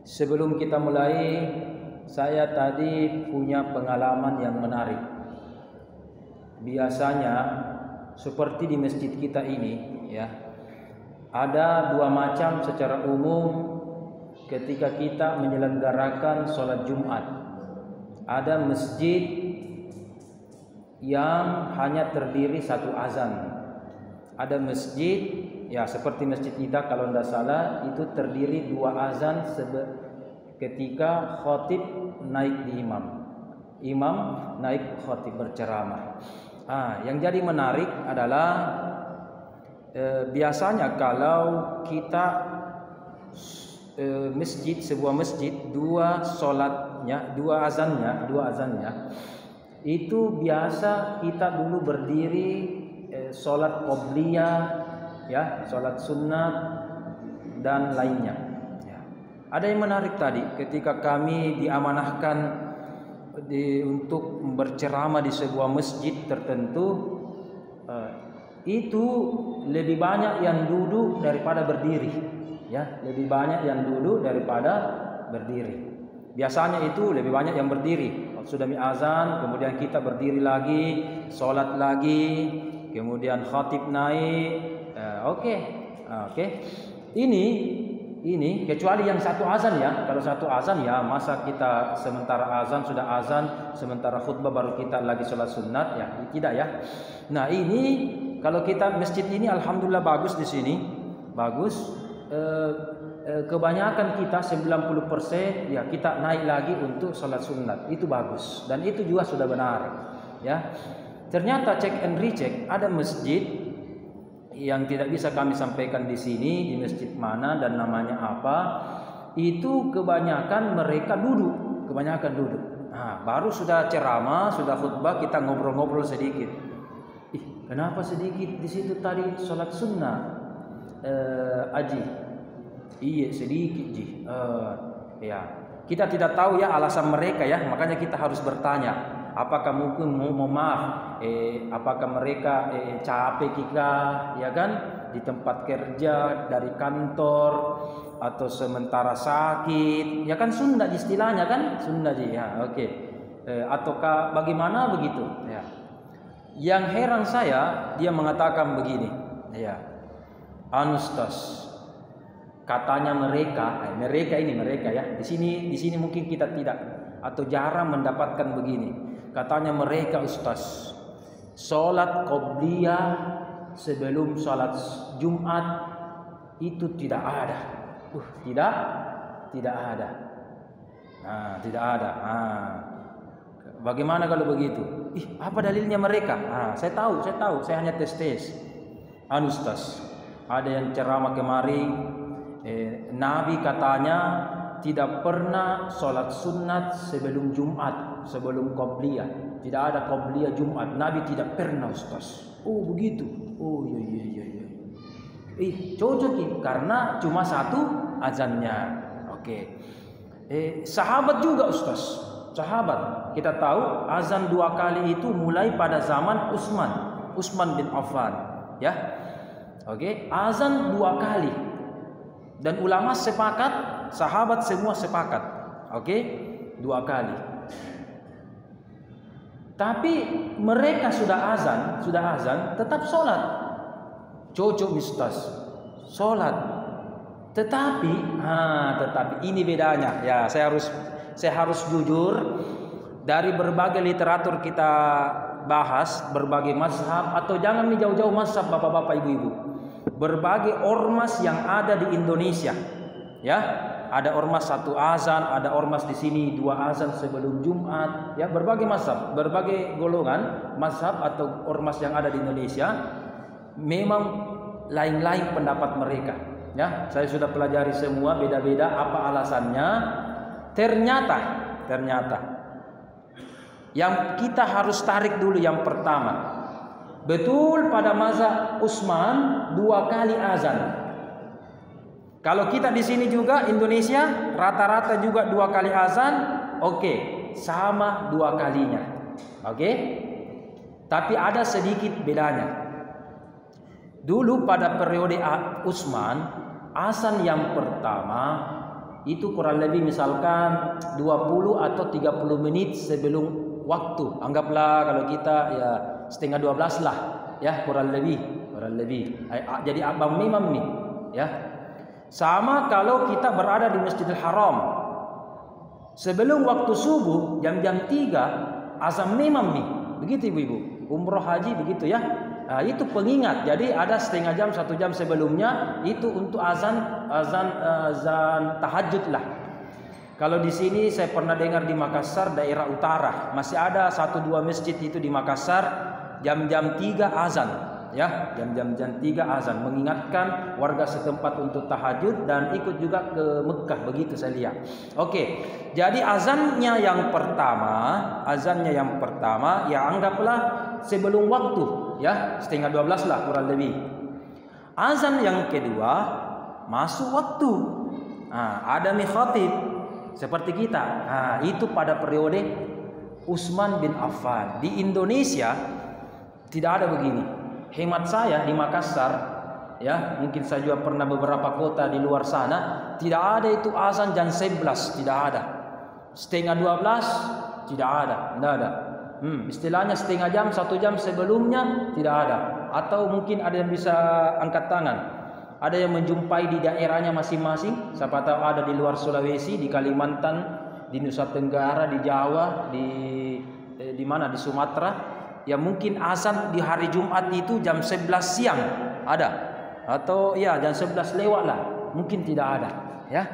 Sebelum kita mulai, saya tadi punya pengalaman yang menarik. Biasanya seperti di masjid kita ini, ya, ada dua macam secara umum ketika kita menyelenggarakan sholat Jumat. Ada masjid yang hanya terdiri satu azan. Ada masjid, ya seperti masjid kita kalau tidak salah, itu terdiri dua azan ketika khatib naik di imam. Imam naik khatib berceramah. Yang jadi menarik adalah biasanya kalau kita sebuah masjid dua sholatnya, dua azannya itu biasa kita dulu berdiri sholat qobliyah, ya, sholat sunnah dan lainnya. Ya. Ada yang menarik tadi ketika kami diamanahkan untuk berceramah di sebuah masjid tertentu, itu lebih banyak yang duduk daripada berdiri, ya, lebih banyak yang duduk daripada berdiri. Biasanya itu lebih banyak yang berdiri. Sudah azan, kemudian kita berdiri lagi, sholat lagi, kemudian khatib naik. Oke. Ini kecuali yang satu azan, ya. Kalau satu azan, ya, masa kita sementara azan sudah azan, sementara khutbah baru kita lagi sholat sunat, ya, tidak, ya. Nah, ini kalau kita masjid ini alhamdulillah bagus di sini, bagus. Kebanyakan kita 90% ya kita naik lagi untuk sholat sunat, itu bagus dan itu juga sudah benar, ya. Ternyata cek and recheck ada masjid yang tidak bisa kami sampaikan di sini, di masjid mana dan namanya apa. Itu kebanyakan mereka duduk, baru sudah ceramah, sudah khutbah, kita ngobrol-ngobrol sedikit. Kenapa sedikit di situ tadi sholat sunnah, Aji? Iya sedikit, Ji. Ya, kita tidak tahu ya alasan mereka, ya, makanya kita harus bertanya. Apakah mungkin apakah mereka capek kita, ya kan, di tempat kerja, dari kantor, atau sementara sakit, ya kan, Sunda istilahnya kan, Sunda, Ji, ya, oke. Ataukah bagaimana begitu, ya. Yang heran saya, dia mengatakan begini, ya, Ustaz, katanya mereka ya, di sini mungkin kita tidak atau jarang mendapatkan begini. Katanya mereka, Ustaz, sholat qobliyah sebelum sholat Jumat itu tidak ada. Tidak ada. Tidak ada. Bagaimana kalau begitu? Apa dalilnya mereka? Saya tahu. Saya hanya tes. Ustaz, ada yang ceramah kemarin. Nabi katanya tidak pernah sholat sunat sebelum Jumat, sebelum qobliyah. Tidak ada qobliyah Jumat. Nabi tidak pernah, Ustaz. Oh begitu. Oh iya. Cocok karena cuma satu azannya. Oke. Sahabat juga, Ustaz. Sahabat. Kita tahu azan dua kali itu mulai pada zaman Utsman bin Affan. Ya. Oke. Azan dua kali. Dan ulama sepakat, sahabat semua sepakat, oke, dua kali. Tapi mereka sudah azan, tetap sholat. Cocok, Ustaz, sholat. Tetapi ini bedanya. Ya, saya harus jujur. Dari berbagai literatur kita bahas, berbagai mazhab, atau jangan jauh-jauh mazhab, bapak-bapak, ibu-ibu. Berbagai ormas yang ada di Indonesia, ya, ada ormas satu azan, ada ormas di sini dua azan sebelum Jumat, ya, berbagai mazhab, berbagai golongan mazhab atau ormas yang ada di Indonesia, memang lain-lain pendapat mereka, ya. Saya sudah pelajari semua, beda-beda apa alasannya. Ternyata yang kita harus tarik dulu yang pertama. Betul pada masa Utsman dua kali azan. Kalau kita di sini juga Indonesia rata-rata juga dua kali azan, oke, sama dua kalinya. Oke? Tapi ada sedikit bedanya. Dulu pada periode Utsman, azan yang pertama itu kurang lebih misalkan 20 atau 30 menit sebelum waktu. Anggaplah kalau kita ya setengah 12 lah, ya kurang lebih. Jadi abang memang nih, ya. Sama kalau kita berada di Masjidil Haram. Sebelum waktu subuh jam-jam 3 azan memang nih. Begitu ibu-ibu. Umroh haji begitu ya. Nah, itu pengingat. Jadi ada setengah jam, 1 jam sebelumnya itu untuk azan tahajud lah. Kalau di sini saya pernah dengar di Makassar daerah utara masih ada 1-2 masjid itu di Makassar jam-jam 3 azan, ya jam-jam 3 azan mengingatkan warga setempat untuk tahajud dan ikut juga ke Mekah begitu saya lihat. Oke, jadi azannya yang pertama ya anggaplah sebelum waktu, ya setengah 12 lah kurang lebih. Azan yang kedua masuk waktu. Nah, ada mikhatib seperti kita. Nah, itu pada periode Utsman bin Affan. Di Indonesia tidak ada begini. Hemat saya di Makassar, ya mungkin saya juga pernah beberapa kota di luar sana, tidak ada itu azan jam 11, tidak ada. Setengah 12 tidak ada. Istilahnya setengah jam, 1 jam sebelumnya tidak ada. Atau mungkin ada yang bisa angkat tangan. Ada yang menjumpai di daerahnya masing-masing. Siapa tahu ada di luar Sulawesi, di Kalimantan, di Nusa Tenggara, di Jawa, di mana di Sumatera. Ya mungkin azan di hari Jumat itu jam 11 siang ada. Atau ya jam 11 lewat lah. Mungkin tidak ada, ya.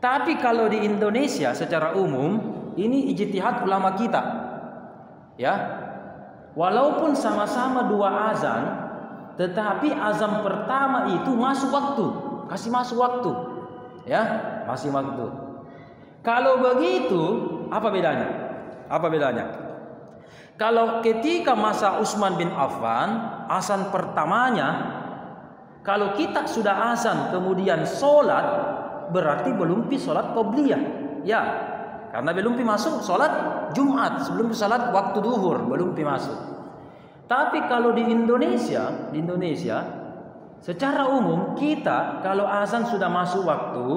Tapi kalau di Indonesia secara umum ini ijtihad ulama kita. Ya. Walaupun sama-sama 2 azan, tetapi azan pertama itu masuk waktu, kasih masuk waktu, ya masih waktu. Kalau begitu, apa bedanya? Kalau ketika masa Utsman bin Affan, azan pertamanya, kalau kita sudah azan kemudian sholat, berarti belum sholat qobliyah, ya, karena belum masuk sholat Jumat, sebelum sholat waktu duhur, belum masuk. Tapi kalau di Indonesia secara umum kita kalau azan sudah masuk waktu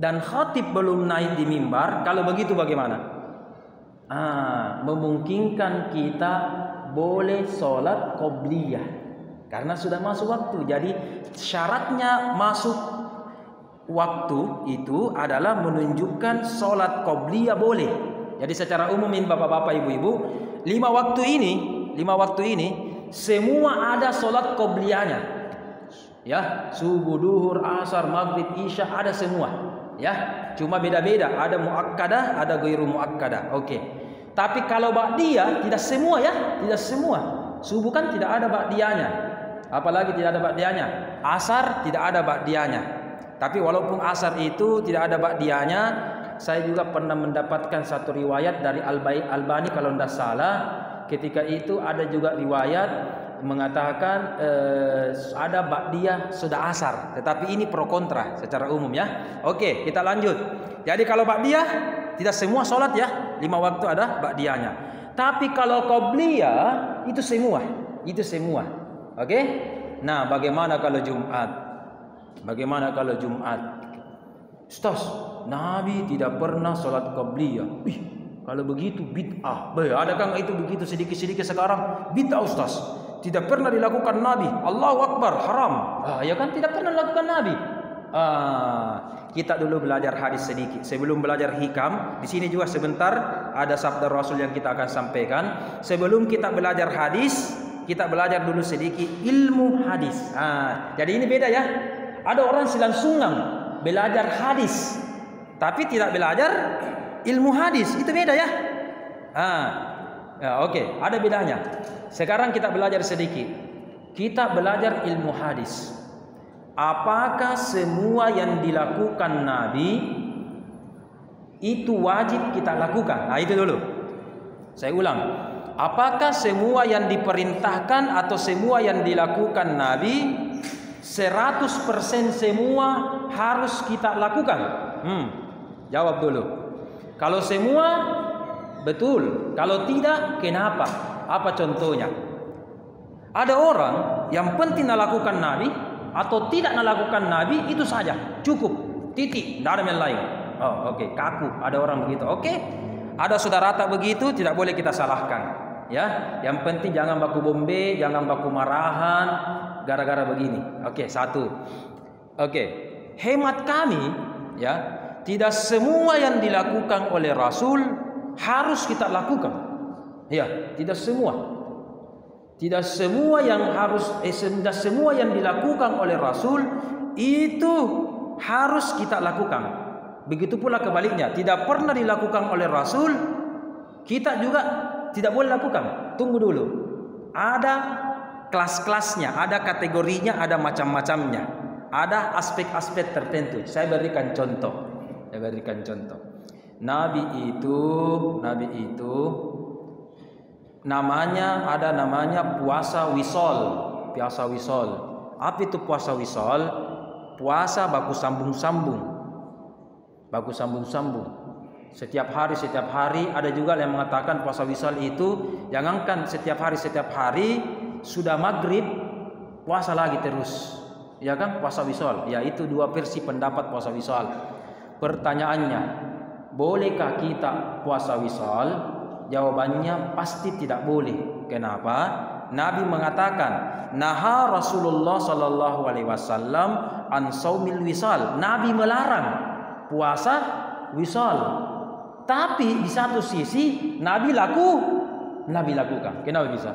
dan khatib belum naik di mimbar, kalau begitu bagaimana? Memungkinkan kita boleh sholat qobliyah karena sudah masuk waktu. Jadi syaratnya masuk waktu itu adalah menunjukkan sholat qobliyah boleh. Jadi secara umum ini bapak-bapak, ibu-ibu, 5 waktu ini semua ada sholat qobliyahnya, ya subuh, duhur, asar, maghrib, isya ada semua, ya cuma beda-beda, ada muakkadah, ada ghairu muakkadah. Oke. Tapi kalau ba'diyah tidak semua, ya tidak semua. Subuh kan tidak ada ba'diyahnya, apalagi tidak ada ba'diyahnya. Asar tidak ada ba'diyahnya. Tapi walaupun asar itu tidak ada ba'diyahnya, saya juga pernah mendapatkan satu riwayat dari Albani kalau tidak salah. Ketika itu ada juga riwayat mengatakan ada ba'diyah sudah asar. Tetapi ini pro kontra secara umum, ya. Oke, kita lanjut. Jadi kalau ba'diyah tidak semua sholat, ya 5 waktu ada ba'diyahnya. Tapi kalau qobliyah itu semua. Oke. Nah, bagaimana kalau Jumat? Ustaz, Nabi tidak pernah sholat qobliyah. Kalau begitu bid'ah. Adakah itu begitu sedikit-sedikit sekarang? Bid'ah Ustaz. Tidak pernah dilakukan Nabi. Allahu Akbar, haram. Ya kan tidak pernah dilakukan Nabi. Kita dulu belajar hadis sedikit. Sebelum belajar hikam, di sini juga sebentar ada sabda Rasul yang kita akan sampaikan. Sebelum kita belajar hadis, kita belajar dulu sedikit ilmu hadis. Jadi ini beda, ya. Ada orang silang-sungang belajar hadis, tapi tidak belajar ilmu hadis, itu beda, ya. Oke, ada bedanya. Sekarang kita belajar sedikit. Kita belajar ilmu hadis. Apakah semua yang dilakukan Nabi itu wajib kita lakukan? Itu dulu. Saya ulang. Apakah semua yang diperintahkan atau semua yang dilakukan Nabi 100% semua harus kita lakukan? Jawab dulu. Kalau semua betul, kalau tidak kenapa? Apa contohnya? Ada orang yang penting melakukan Nabi atau tidak melakukan Nabi itu saja cukup, titik, tidak ada yang lain. Oh, oke, kaku. Ada orang begitu. Oke. Ada saudara tak begitu, tidak boleh kita salahkan. Ya, yang penting jangan baku bombe, jangan baku marahan gara-gara begini. Oke, satu. Oke. Hemat kami, ya, tidak semua yang dilakukan oleh Rasul harus kita lakukan. Ya, tidak semua. Tidak semua yang tidak semua yang dilakukan oleh Rasul itu harus kita lakukan. Begitu pula kebaliknya, tidak pernah dilakukan oleh Rasul, kita juga tidak boleh lakukan. Tunggu dulu. Ada kelas-kelasnya, ada kategorinya, ada macam-macamnya. Ada aspek-aspek tertentu. Saya berikan contoh. Nabi itu ada namanya puasa wisol. Apa itu puasa wisol? Puasa baku sambung-sambung. Setiap hari. Ada juga yang mengatakan puasa wisol itu jangankan setiap hari sudah maghrib puasa lagi terus. Ya kan, puasa wisol. Ya, itu dua versi pendapat puasa wisol. Pertanyaannya, bolehkah kita puasa wisol? Jawabannya pasti tidak boleh. Kenapa? Nabi mengatakan, naha Rasulullah sallallahu alaihi wasallam an saumil wisal. Nabi melarang puasa wisal. Tapi di satu sisi Nabi lakukan. Kenapa bisa?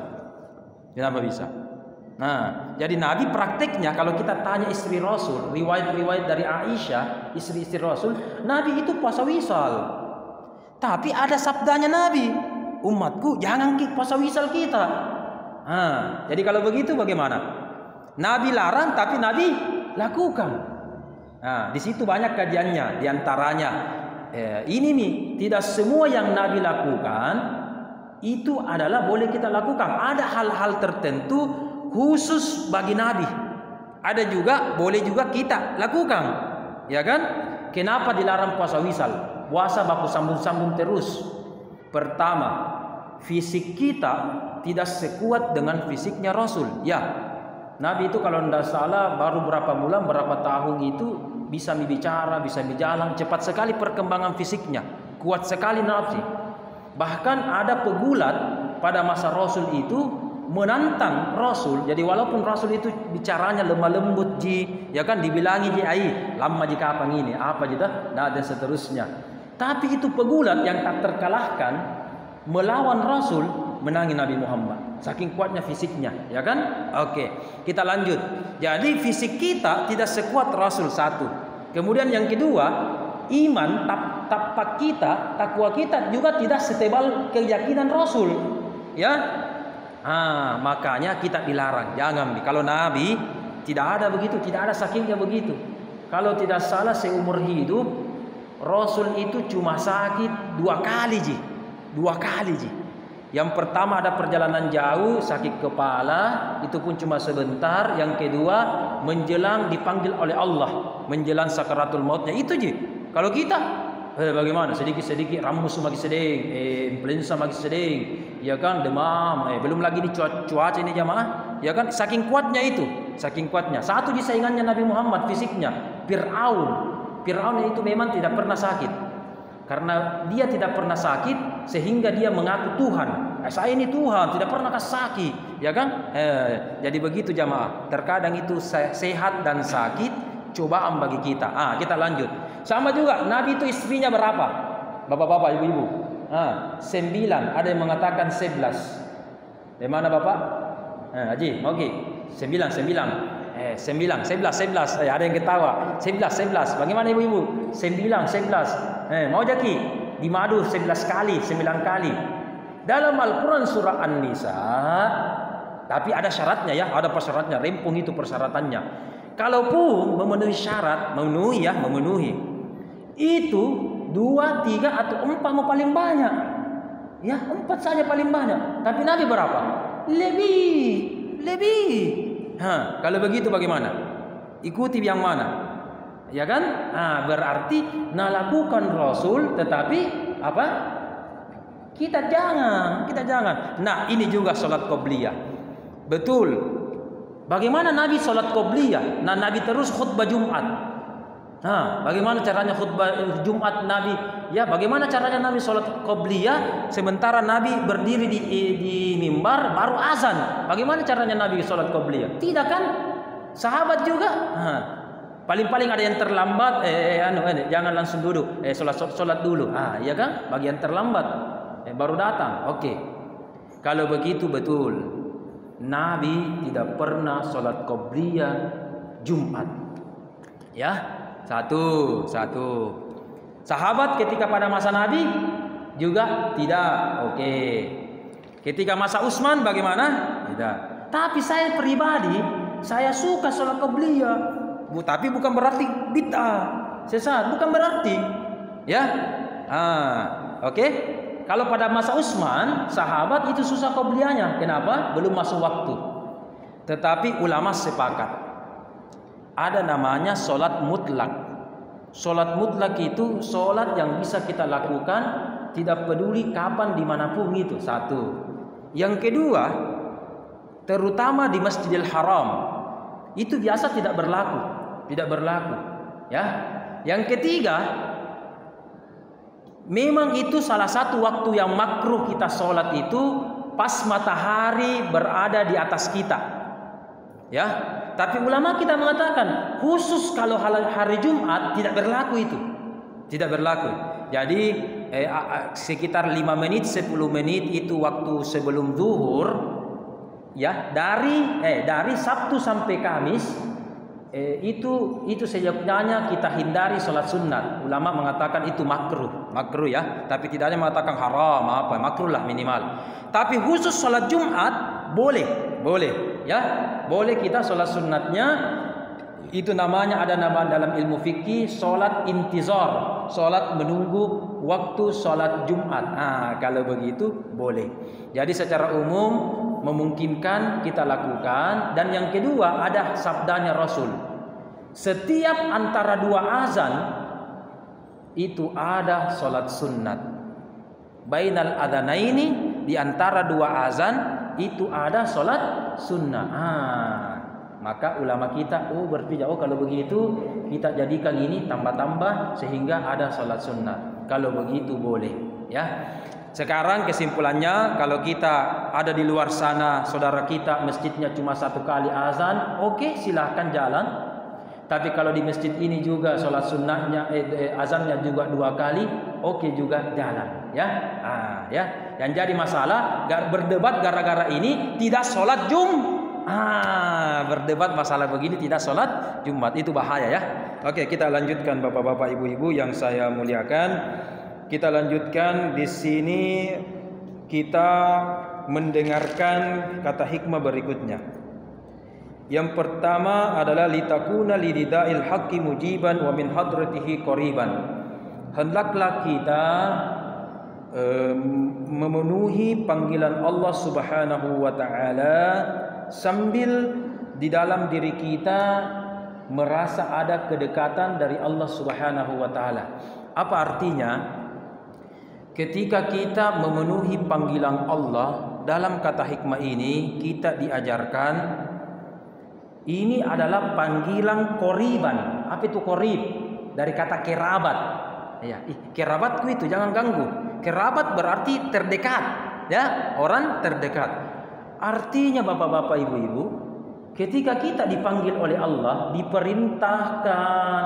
Nah, jadi Nabi prakteknya, kalau kita tanya istri Rasul, riwayat-riwayat dari Aisyah, istri-istri Rasul, Nabi itu puasa wisal. Tapi ada sabdanya Nabi, umatku jangan puasa wisal kita. Nah, jadi kalau begitu bagaimana? Nabi larang tapi Nabi lakukan. Nah, di situ banyak kajiannya. Di antaranya ini nih, tidak semua yang Nabi lakukan itu adalah boleh kita lakukan. Ada hal-hal tertentu khusus bagi Nabi. Ada juga boleh juga kita lakukan. Ya kan? Kenapa dilarang puasa wisal? Puasa baku sambung-sambung terus. Pertama, fisik kita tidak sekuat dengan fisiknya Rasul. Ya, Nabi itu kalau tidak salah baru berapa bulan, berapa tahun itu bisa bicara, bisa berjalan, cepat sekali perkembangan fisiknya, kuat sekali nafsi. Bahkan ada pegulat pada masa Rasul itu menantang Rasul. Jadi walaupun Rasul itu bicaranya lemah lembut ya kan, dibilangi lama jika apa ini, apa dan seterusnya. Tapi itu pegulat yang tak terkalahkan melawan Rasul, menangi Nabi Muhammad. Saking kuatnya fisiknya, ya kan? Oke, kita lanjut. Jadi fisik kita tidak sekuat Rasul, satu. Kemudian yang kedua, iman, tapak kita, takwa kita juga tidak setebal keyakinan Rasul. Ya, makanya kita dilarang. Jangan. Kalau Nabi tidak ada begitu, tidak ada sakitnya begitu. Kalau tidak salah seumur hidup Rasul itu cuma sakit 2 kali. Yang pertama ada perjalanan jauh, sakit kepala, itu pun cuma sebentar. Yang kedua menjelang dipanggil oleh Allah, menjelang sakaratul mautnya, itu Kalau kita bagaimana? Sedikit-sedikit ramus makin seding, influenza makin seding, ya kan, demam, belum lagi di cuaca ini jamaah, ya kan, saking kuatnya itu, saking kuatnya. Satu di saingannya Nabi Muhammad fisiknya, Fir'aun itu memang tidak pernah sakit. Karena dia tidak pernah sakit sehingga dia mengaku Tuhan. Saya ini Tuhan, tidak pernah sakit, ya kan? Jadi begitu jamaah. Terkadang itu sehat dan sakit cobaan bagi kita. Kita lanjut. Sama juga Nabi itu istrinya berapa? Bapak-bapak, ibu-ibu. 9. Ada yang mengatakan 11. Di mana Bapak? Haji, oke. 9. 11. Ada yang ketawa. 11. Bagaimana ibu-ibu? 11. Mau jaki? Di madu 11 kali, 9 kali. Dalam Al-Quran surah An-Nisa, tapi ada syaratnya ya, ada persyaratnya, rempung itu persyaratannya. Kalaupun memenuhi syarat, memenuhi. Itu 2, 3 atau 4 mau paling banyak. Ya, 4 saja paling banyak. Tapi Nabi berapa? Lebih. Kalau begitu bagaimana? Ikuti yang mana? Ya kan? Berarti lakukan Rasul, tetapi apa? Kita jangan. Nah, ini juga salat qobliyah. Betul. Bagaimana Nabi salat qobliyah? Nabi terus khutbah Jumat. Nah, bagaimana caranya khutbah Jumat Nabi? Ya, bagaimana caranya Nabi sholat qobliyah sementara Nabi berdiri di mimbar baru azan? Bagaimana caranya Nabi sholat qobliyah? Tidak kan? Sahabat juga. Nah, paling-paling ada yang terlambat. Jangan langsung duduk. Sholat dulu. Ya kan? Bagian terlambat. Baru datang. Oke. Kalau begitu betul. Nabi tidak pernah sholat qobliyah Jumat. Ya. Satu. Sahabat ketika pada masa Nabi juga tidak. Oke. Ketika masa Utsman bagaimana? Tidak. Tapi saya pribadi, saya suka sholat qobliyah. Tapi bukan berarti bid'ah, sesat, bukan berarti. Ya. Oke. Kalau pada masa Utsman, sahabat itu susah qobliyahnya. Kenapa? Belum masuk waktu. Tetapi ulama sepakat. Ada namanya sholat mutlak. Sholat mutlak itu sholat yang bisa kita lakukan tidak peduli kapan dimanapun itu. Satu. Yang kedua, terutama di Masjidil Haram, itu biasa tidak berlaku. Ya. Yang ketiga, memang itu salah satu waktu yang makruh kita sholat itu pas matahari berada di atas kita. Ya. Tapi ulama kita mengatakan khusus kalau hari Jumat tidak berlaku itu. Tidak berlaku. Jadi sekitar 5 menit 10 menit itu waktu sebelum zuhur ya, dari Sabtu sampai Kamis itu sejatinya kita hindari sholat sunat. Ulama mengatakan itu makruh ya, tapi tidak ada mengatakan haram makruh lah minimal. Tapi khusus sholat Jumat boleh ya, boleh kita sholat sunatnya. Itu namanya, ada nama dalam ilmu fikih sholat intizar, sholat menunggu waktu sholat Jumat. Kalau begitu boleh. Jadi secara umum memungkinkan kita lakukan. Dan yang kedua, ada sabdanya Rasul, setiap antara dua azan itu ada sholat sunat. Bainal adanaini, di antara dua azan itu ada sholat sunnah. Maka ulama kita berpijak, kalau begitu kita jadikan ini tambah-tambah sehingga ada sholat sunnah. Kalau begitu boleh ya. Sekarang kesimpulannya, kalau kita ada di luar sana, saudara kita masjidnya cuma satu kali azan, oke, silahkan jalan. Tapi kalau di masjid ini juga sholat sunnahnya azannya juga 2 kali, oke juga jalan ya. Ya. Yang jadi masalah berdebat gara-gara ini tidak sholat berdebat masalah begini tidak sholat Jumat, itu bahaya ya. Oke, kita lanjutkan bapak-bapak ibu-ibu yang saya muliakan. Kita lanjutkan di sini, kita mendengarkan kata hikmah berikutnya. Yang pertama adalah litakuna lirida'il haqqi mujiban wa min hadratihi qariban. Hendaklah kita memenuhi panggilan Allah Subhanahu wa taala sambil di dalam diri kita merasa ada kedekatan dari Allah Subhanahu wa taala. Apa artinya? Ketika kita memenuhi panggilan Allah, dalam kata hikmah ini kita diajarkan ini adalah panggilan qoriban. Apa itu qorib? Dari kata kerabat. Ya, kerabatku itu jangan ganggu. Kerabat berarti terdekat, ya, orang terdekat. Artinya bapak-bapak ibu-ibu, ketika kita dipanggil oleh Allah, diperintahkan,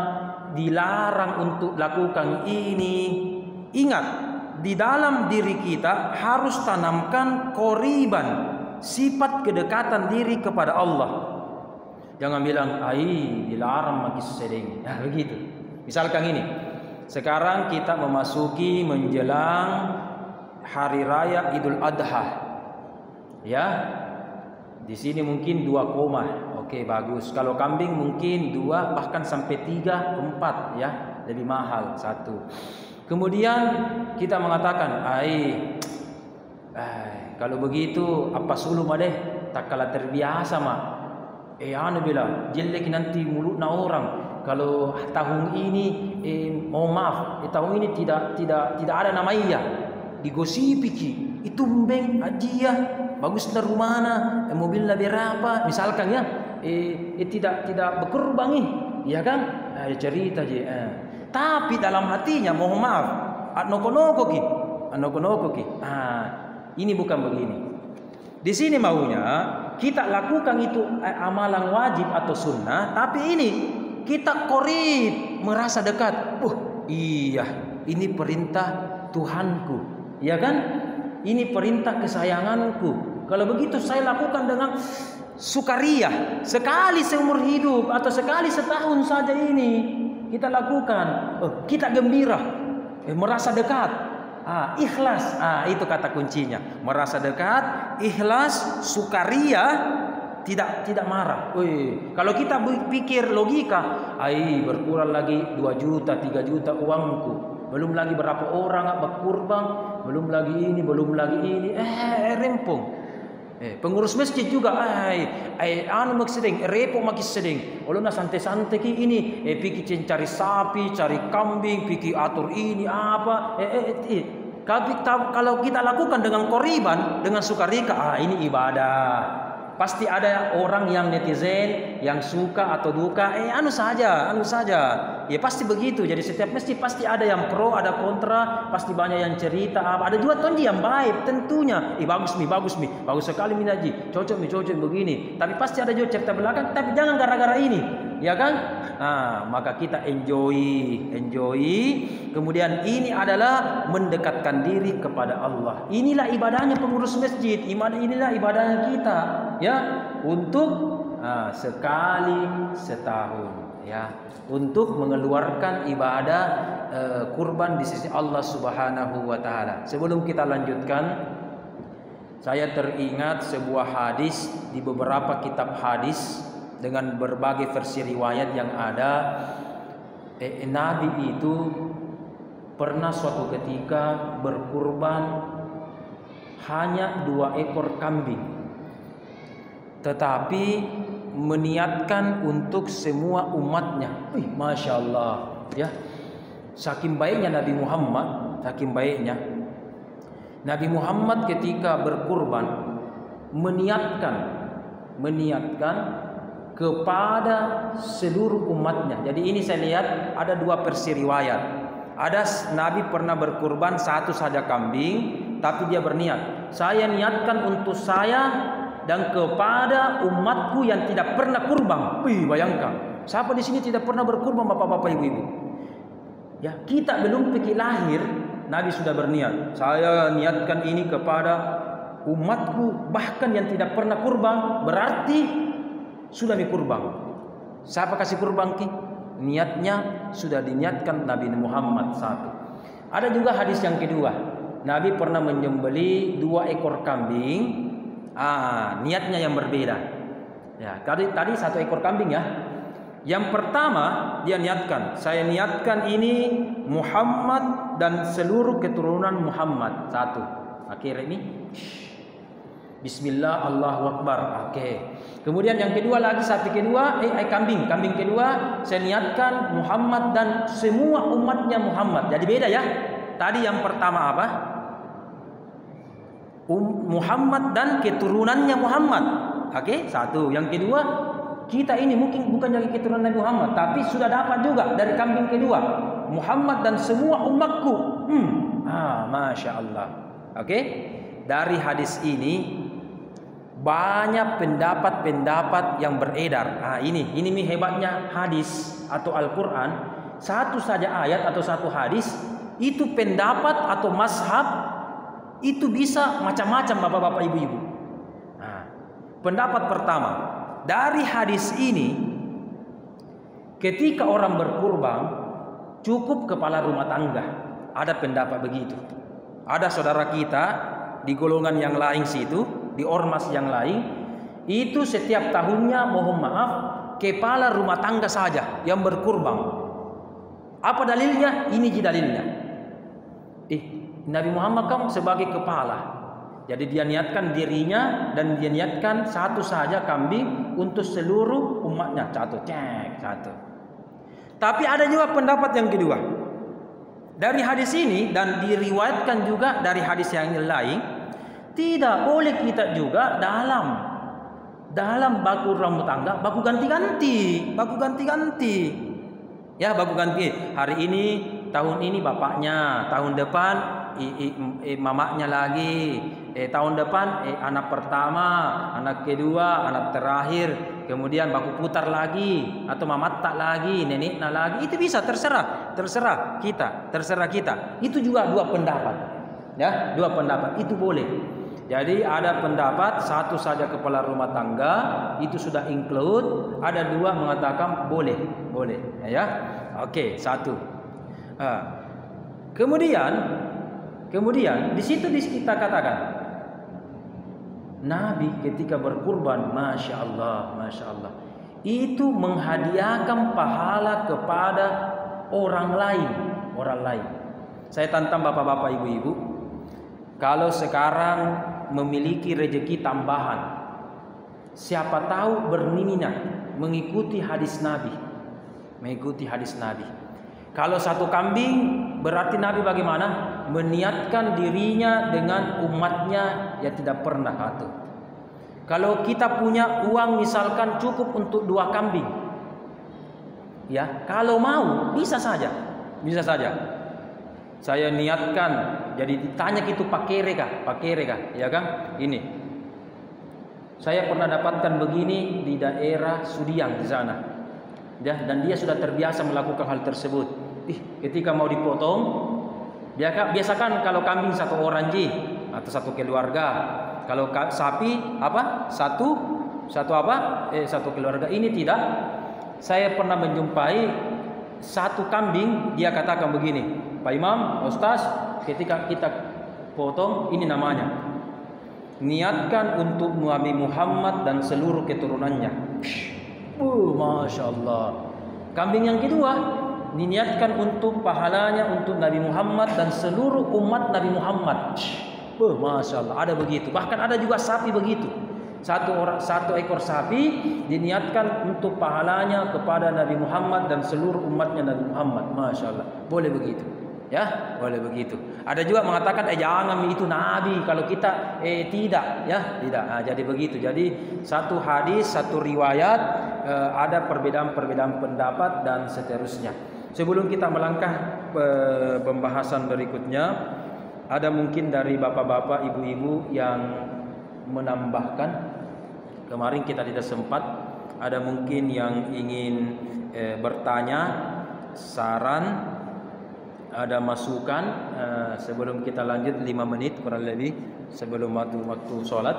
dilarang untuk lakukan ini, ingat, di dalam diri kita harus tanamkan qoriban, sifat kedekatan diri kepada Allah. Jangan bilang, dilarang magis sering. Nah, begitu. Misalkan ini, sekarang kita memasuki menjelang hari raya Idul Adha. Ya. Di sini mungkin 2 koma. Oke, bagus. Kalau kambing mungkin 2 bahkan sampai 3, 4 ya. Lebih mahal 1. Kemudian kita mengatakan, kalau begitu apa sulum deh, tak kalah terbiasa mah. Anu bilang, jelek nanti mulutnya orang. Kalau tahun ini mohon maaf, tahun ini tidak ada nama iya. Digosipi ki, itu mbeng ajiah, bagus dari mana, mobilnya berapa, misalkan ya, tidak berkurbangi, ya kan? ada cerita je. Tapi dalam hatinya mohon maaf, noko-noko ki. Ini bukan begini. Di sini maunya kita lakukan itu amalan wajib atau sunnah, tapi ini kita korib, merasa dekat. Iya, ini perintah Tuhanku, ya kan? Ini perintah kesayanganku. Kalau begitu saya lakukan dengan sukaria, sekali seumur hidup atau sekali setahun saja ini kita lakukan. Kita gembira, merasa dekat. Ikhlas. Itu kata kuncinya. Merasa dekat, ikhlas, sukaria, tidak marah. Kalau kita pikir logika, berkurang lagi 2 juta, 3 juta uangku. Belum lagi berapa orang berkurban, belum lagi ini, rempong. Pengurus masjid juga seding repot makin seding. Olona santai-santai ki ini pikir cari sapi, cari kambing, pikir atur ini apa. Kalau kita lakukan dengan koriban, dengan sukarika, ini ibadah. Pasti ada orang yang netizen yang suka atau duka, anu saja. Ya pasti begitu. Jadi setiap masjid pasti ada yang pro, ada kontra, pasti banyak yang cerita. Ada juga tondi yang baik tentunya. Bagus sekali minaji, cocok begini. Tapi pasti ada juga cerita belakang. Tapi jangan gara-gara ini, ya kan? Maka kita enjoy. Kemudian ini adalah mendekatkan diri kepada Allah. Inilah ibadahnya pengurus masjid. Inilah ibadahnya kita, ya, untuk sekali setahun, ya, untuk mengeluarkan ibadah kurban di sisi Allah Subhanahu wa taala. Sebelum kita lanjutkan, saya teringat sebuah hadis di beberapa kitab hadis dengan berbagai versi riwayat yang ada. Nabi itu pernah suatu ketika berkurban hanya 2 ekor kambing, tetapi meniatkan untuk semua umatnya. Masya Allah, ya. Saking baiknya Nabi Muhammad ketika berkurban meniatkan kepada seluruh umatnya. Jadi ini saya lihat ada 2 versi riwayat. Ada Nabi pernah berkurban 1 saja kambing, tapi dia berniat, saya niatkan untuk saya dan kepada umatku yang tidak pernah kurban. Bayangkan, siapa di sini tidak pernah berkurban, bapak-bapak, ibu-ibu? Ya, kita belum pikir lahir, Nabi sudah berniat, saya niatkan ini kepada umatku, bahkan yang tidak pernah kurban, berarti sudah dikurban. Siapa kasih kurban ki? Niatnya sudah diniatkan Nabi Muhammad 1. Ada juga hadis yang kedua. Nabi pernah menyembelih 2 ekor kambing. Niatnya yang berbeda. Ya, tadi 1 ekor kambing, ya. Yang pertama dia niatkan, saya niatkan ini Muhammad dan seluruh keturunan Muhammad. 1. Akhir ini Bismillah, Allahu Akbar. Kemudian yang kedua lagi, kambing kedua, saya niatkan Muhammad dan semua umatnya Muhammad. Jadi beda, ya. Tadi yang pertama apa? Muhammad dan keturunannya Muhammad. 1. Yang kedua, kita ini mungkin bukan dari keturunan Nabi Muhammad, tapi sudah dapat juga dari kambing kedua, Muhammad dan semua umatku. Masya Allah. Dari hadis ini banyak pendapat yang beredar. Ini hebatnya hadis atau Al-Quran. Satu saja ayat atau satu hadis itu pendapat atau mazhab itu bisa macam-macam, bapak-bapak, ibu-ibu. Pendapat pertama, dari hadis ini ketika orang berkurban cukup kepala rumah tangga. Ada pendapat begitu. Ada saudara kita di golongan yang lain situ, di ormas yang lain, itu setiap tahunnya mohon maaf kepala rumah tangga saja yang berkurban. Apa dalilnya? Ini dalilnya. Nabi Muhammad kan sebagai kepala, jadi dia niatkan dirinya dan dia niatkan 1 saja kambing untuk seluruh umatnya. 1. Tapi ada juga pendapat yang kedua. Dari hadis ini dan diriwayatkan juga dari hadis yang lain, tidak boleh kita juga dalam baku rumah tangga baku ganti-ganti. Ya, baku ganti. Hari ini, tahun ini bapaknya, tahun depan mamanya lagi, tahun depan anak pertama, anak kedua, anak terakhir, kemudian baku putar lagi, atau mamat tak lagi, neneknya lagi. Itu bisa, terserah kita. Itu juga dua pendapat. Ya, dua pendapat itu boleh. Jadi ada pendapat satu saja kepala rumah tangga itu sudah include, ada dua mengatakan boleh. Ya, oke, satu. Kemudian di situ kita katakan Nabi ketika berkurban, masya Allah, itu menghadiahkan pahala kepada orang lain. Saya tantang bapak-bapak, ibu-ibu, kalau sekarang memiliki rezeki tambahan, siapa tahu berminat mengikuti hadis Nabi. Kalau satu kambing, berarti Nabi bagaimana? Meniatkan dirinya dengan umatnya yang tidak pernah atur. Kalau kita punya uang misalkan cukup untuk 2 kambing, ya, kalau mau bisa saja. Saya niatkan, jadi ditanya gitu pakere kah? Ya kan? Ini. Saya pernah dapatkan begini di daerah Sudiang di sana. Ya, dan dia sudah terbiasa melakukan hal tersebut. Ketika mau dipotong, biasakan kalau kambing 1 orang atau 1 keluarga. Kalau sapi apa? Satu keluarga. Ini tidak. Saya pernah menjumpai 1 kambing, dia katakan begini, Pak Imam, Ustaz, ketika kita potong, ini namanya niatkan untuk Nabi Muhammad dan seluruh keturunannya. Masya Allah. Kambing yang kedua diniatkan untuk pahalanya untuk Nabi Muhammad dan seluruh umat Nabi Muhammad. Masya Allah, ada begitu. Bahkan ada juga sapi begitu. Satu ekor sapi diniatkan untuk pahalanya kepada Nabi Muhammad dan seluruh umatnya Nabi Muhammad. Masya Allah, boleh begitu. Ya, boleh begitu. Ada juga mengatakan jangan itu Nabi, kalau kita tidak, ya, tidak. Jadi begitu. Jadi satu hadis, satu riwayat, ada perbedaan pendapat dan seterusnya. Sebelum kita melangkah pembahasan berikutnya, ada mungkin dari bapak-bapak, ibu-ibu yang menambahkan. Kemarin kita tidak sempat. Ada mungkin yang ingin bertanya, saran, ada masukan sebelum kita lanjut 5 menit kurang lebih sebelum waktu sholat.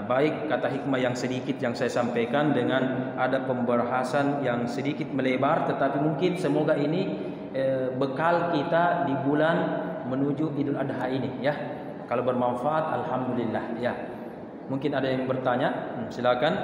Baik kata hikmah yang sedikit yang saya sampaikan dengan ada pembahasan yang sedikit melebar, tetapi mungkin semoga ini bekal kita di bulan menuju Idul Adha ini, ya. Kalau bermanfaat, alhamdulillah, ya. Mungkin ada yang bertanya, silakan.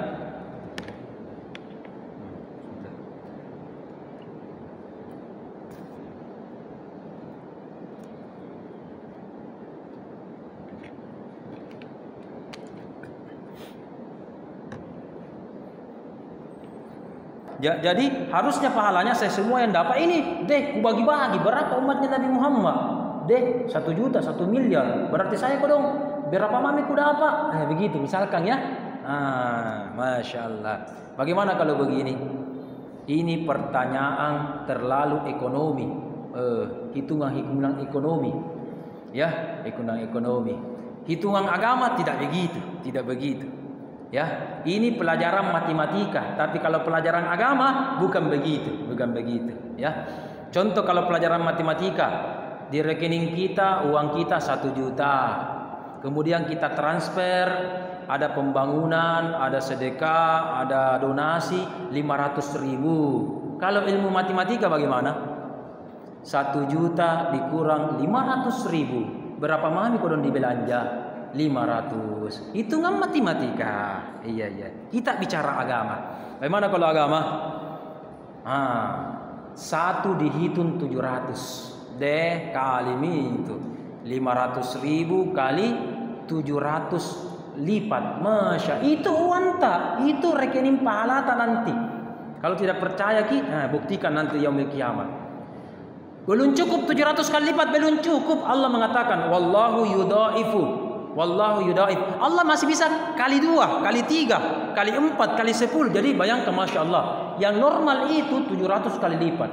Jadi harusnya pahalanya saya semua yang dapat ini, ku bagi-bagi berapa umatnya Nabi Muhammad, 1 juta, 1 miliar, berarti saya dong berapa mami ku dapat, begitu misalkan, ya. Masya Allah. Bagaimana kalau begini? Ini pertanyaan terlalu ekonomi, hitungan ekonomi, ya, hitungan ekonomi. Hitungan agama tidak begitu. Ya, ini pelajaran matematika, tapi kalau pelajaran agama bukan begitu, ya. Contoh kalau pelajaran matematika, di rekening kita uang kita 1 juta. Kemudian kita transfer, ada pembangunan, ada sedekah, ada donasi 500.000. Kalau ilmu matematika bagaimana? 1 juta dikurang 500.000. Berapa mami kodon dibelanja? 500. Hitungan matematika. Iya. Kita bicara agama. Bagaimana kalau agama? 1 dihitung 700. Kali itu 500.000 kali 700 lipat. Masya, itu uang tak? Itu rekening pahala tak nanti? Kalau tidak percaya buktikan nanti yaumil kiamat. Belum cukup 700 kali lipat, belum cukup. Allah mengatakan wallahu yudhaifu. Allah masih bisa kali 2, kali 3, kali 4, kali 10. Jadi bayangkan, masya Allah, Yang normal itu 700 kali lipat.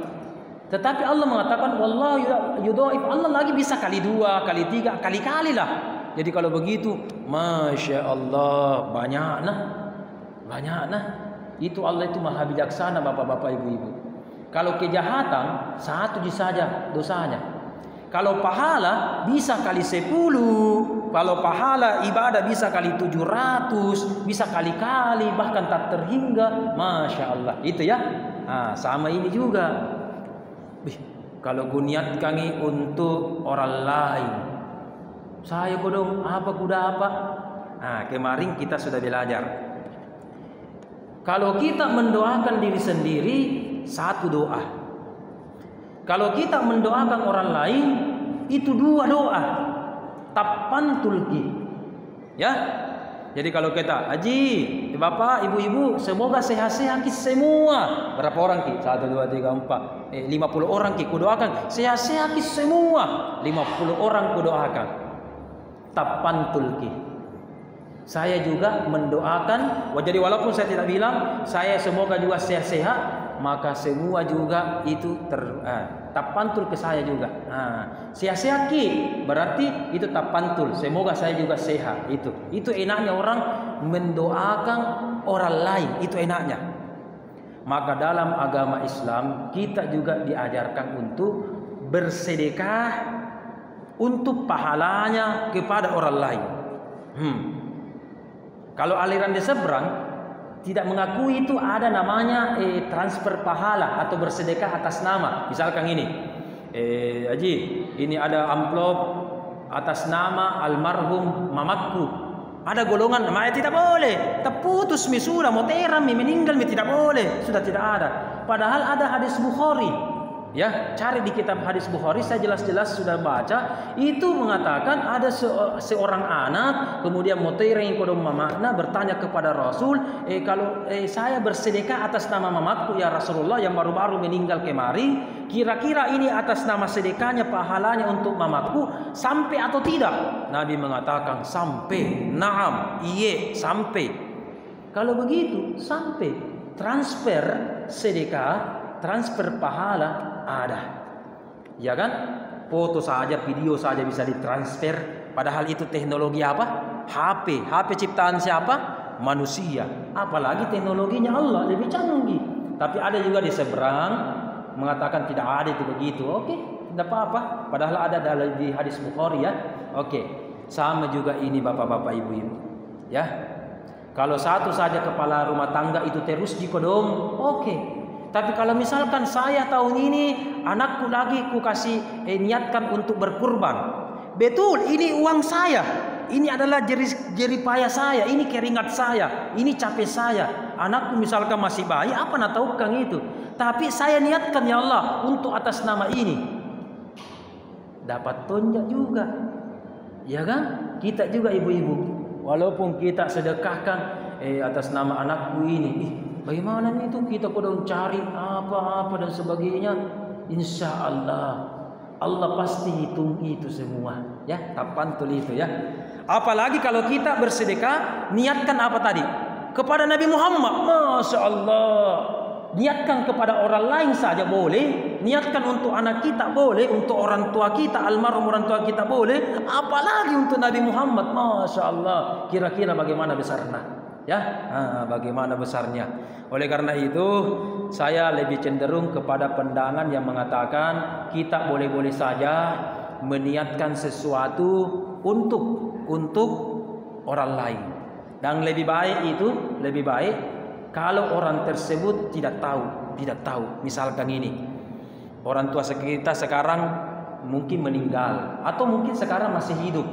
Tetapi Allah mengatakan wallahu yudhaif, Allah lagi bisa kali 2, kali 3, kali-kali lah. Jadi kalau begitu, Masya Allah, banyak nah. Itu Allah itu maha bijaksana, bapak-bapak, ibu-ibu. Kalau kejahatan, 1 saja dosanya. Kalau pahala bisa kali 10. Kalau pahala ibadah bisa kali 700, bisa kali-kali, bahkan tak terhingga. Masya Allah, itu ya. Nah, sama ini juga. Kalau ku niatkan untuk orang lain, saya kodong apa kuda apa. Nah, kemarin kita sudah belajar. Kalau kita mendoakan diri sendiri, 1 doa. Kalau kita mendoakan orang lain, itu 2 doa. Tapan tulki. Ya. Jadi kalau kita, Haji, Bapak, Ibu-ibu, semoga sehat-sehat semua. Berapa orang ki? 1, 2, 3, 4. 50 orang ki kudoakan. Sehat-sehat semua. 50 orang kudoakan. Tapan tulki. Saya juga mendoakan. Jadi walaupun saya tidak bilang, saya semoga juga sehat-sehat, maka semua juga itu tapantul ke saya juga. Sehat-sehat ki berarti itu tapantul. Semoga saya juga sehat. Itu enaknya orang mendoakan orang lain. Itu enaknya. Maka dalam agama Islam kita juga diajarkan untuk bersedekah untuk pahalanya kepada orang lain. Kalau aliran di seberang tidak mengakui itu ada namanya transfer pahala atau bersedekah atas nama. Misalkan ini, Haji, ini ada amplop atas nama almarhum mamakku. Ada golongan namanya tidak boleh. Terputus sudah mau teram meninggal tidak boleh. Sudah tidak ada. Padahal ada hadis Bukhari. Ya, cari di kitab hadis Bukhari, saya jelas-jelas sudah baca. Itu mengatakan ada seorang anak kemudian motereng kodong mamakna bertanya kepada Rasul, kalau saya bersedekah atas nama mamaku ya Rasulullah yang baru-baru meninggal kemarin, kira-kira ini atas nama sedekahnya pahalanya untuk mamaku sampai atau tidak? Nabi mengatakan sampai. Naam, iya sampai. Kalau begitu sampai. Transfer sedekah, transfer pahala ada, ya kan? Foto saja, video saja bisa ditransfer. Padahal itu teknologi apa? HP ciptaan siapa? Manusia. Apalagi teknologinya Allah lebih canggih. Tapi ada juga di seberang mengatakan tidak ada itu begitu. Oke, tidak apa-apa. Padahal ada di hadis Bukhari ya. Oke, sama juga ini bapak-bapak, ibu-ibu. Ya, kalau satu saja kepala rumah tangga itu terus dikodong, oke. Tapi kalau misalkan saya tahun ini anakku lagi ku kasih niatkan untuk berkurban. Betul, ini uang saya. Ini adalah jerih payah saya, ini keringat saya, ini capek saya. Anakku misalkan masih bayi, apa nak tahu kang itu. Tapi saya niatkan ya Allah untuk atas nama ini. Dapat tonjak juga. Ya kan? Kita juga ibu-ibu. Walaupun kita sedekahkan atas nama anakku ini. Bagaimana itu kita kodong cari apa-apa dan sebagainya. Insya Allah Allah pasti hitung itu semua. Ya, tapantul itu ya. Apalagi kalau kita bersedekah, niatkan apa tadi? Kepada Nabi Muhammad. Masya Allah. Niatkan kepada orang lain saja boleh. Niatkan untuk anak kita boleh. Untuk orang tua kita, almarhum orang tua kita boleh. Apalagi untuk Nabi Muhammad. Masya Allah. Kira-kira bagaimana besarnya? Ya, bagaimana besarnya. Oleh karena itu, saya lebih cenderung kepada pandangan yang mengatakan kita boleh-boleh saja meniatkan sesuatu untuk orang lain. Dan lebih baik kalau orang tersebut tidak tahu. Misalkan ini, orang tua kita sekarang mungkin meninggal atau mungkin sekarang masih hidup.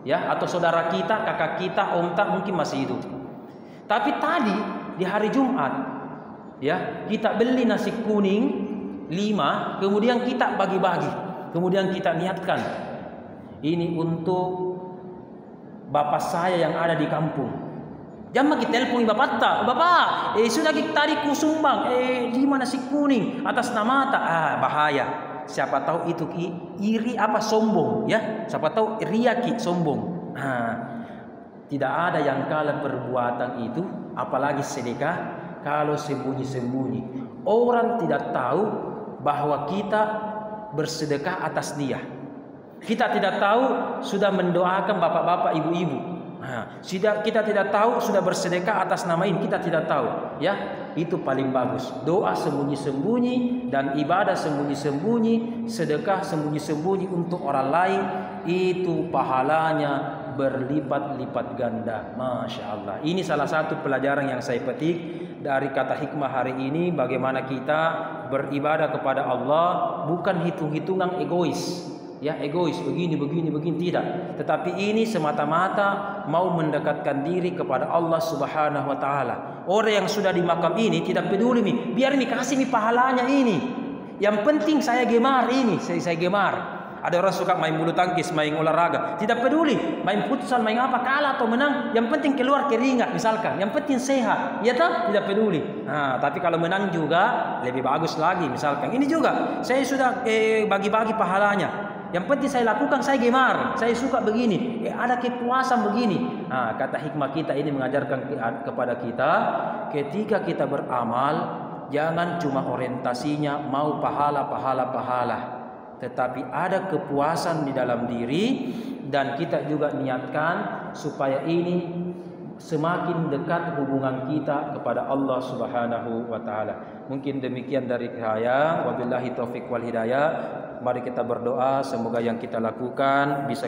Ya, atau saudara kita, kakak kita, om tak mungkin masih hidup. Tapi tadi di hari Jumat, ya, kita beli nasi kuning 5, kemudian kita bagi-bagi, kemudian kita niatkan ini untuk bapak saya yang ada di kampung. Jangan kita telepon bapak tak, bapak, sudah kita tadi kusumbang 5 nasi kuning atas nama tak, bahaya. Siapa tahu itu iri apa sombong, ya? Siapa tahu riaki sombong. Tidak ada yang kalah perbuatan itu, apalagi sedekah. kalau sembunyi-sembunyi. Orang tidak tahu bahwa kita bersedekah atas dia. Kita tidak tahu sudah mendoakan bapak-bapak, ibu-ibu. Kita tidak tahu sudah bersedekah atas nama ini, kita tidak tahu. Ya, itu paling bagus. Doa sembunyi-sembunyi dan ibadah sembunyi-sembunyi, sedekah sembunyi-sembunyi untuk orang lain, itu pahalanya berlipat-lipat ganda. Masya Allah. Ini salah satu pelajaran yang saya petik dari kata hikmah hari ini. Bagaimana kita beribadah kepada Allah bukan hitung-hitungan egois. Ya, egois begini tidak. Tetapi ini semata-mata mau mendekatkan diri kepada Allah Subhanahu wa taala. Orang yang sudah di makam ini tidak peduli nih, biar nih kasih nih pahalanya ini. Yang penting saya gemar ini, saya gemar. Ada orang suka main bulu tangkis, main olahraga, tidak peduli main futsal, main apa, kalah atau menang, yang penting keluar keringat misalkan, yang penting sehat, ya tak, tidak peduli. Tapi kalau menang juga lebih bagus lagi misalkan. Ini juga saya sudah bagi-bagi pahalanya. Yang penting saya lakukan, saya gemar, saya suka begini, ada kepuasan begini. Kata hikmah kita ini mengajarkan kepada kita, ketika kita beramal, jangan cuma orientasinya mau pahala, tetapi ada kepuasan di dalam diri, dan kita juga niatkan supaya ini semakin dekat hubungan kita kepada Allah Subhanahu wa taala. Mungkin demikian dari saya. Wabillahi taufik wal hidayah. Mari kita berdoa semoga yang kita lakukan bisa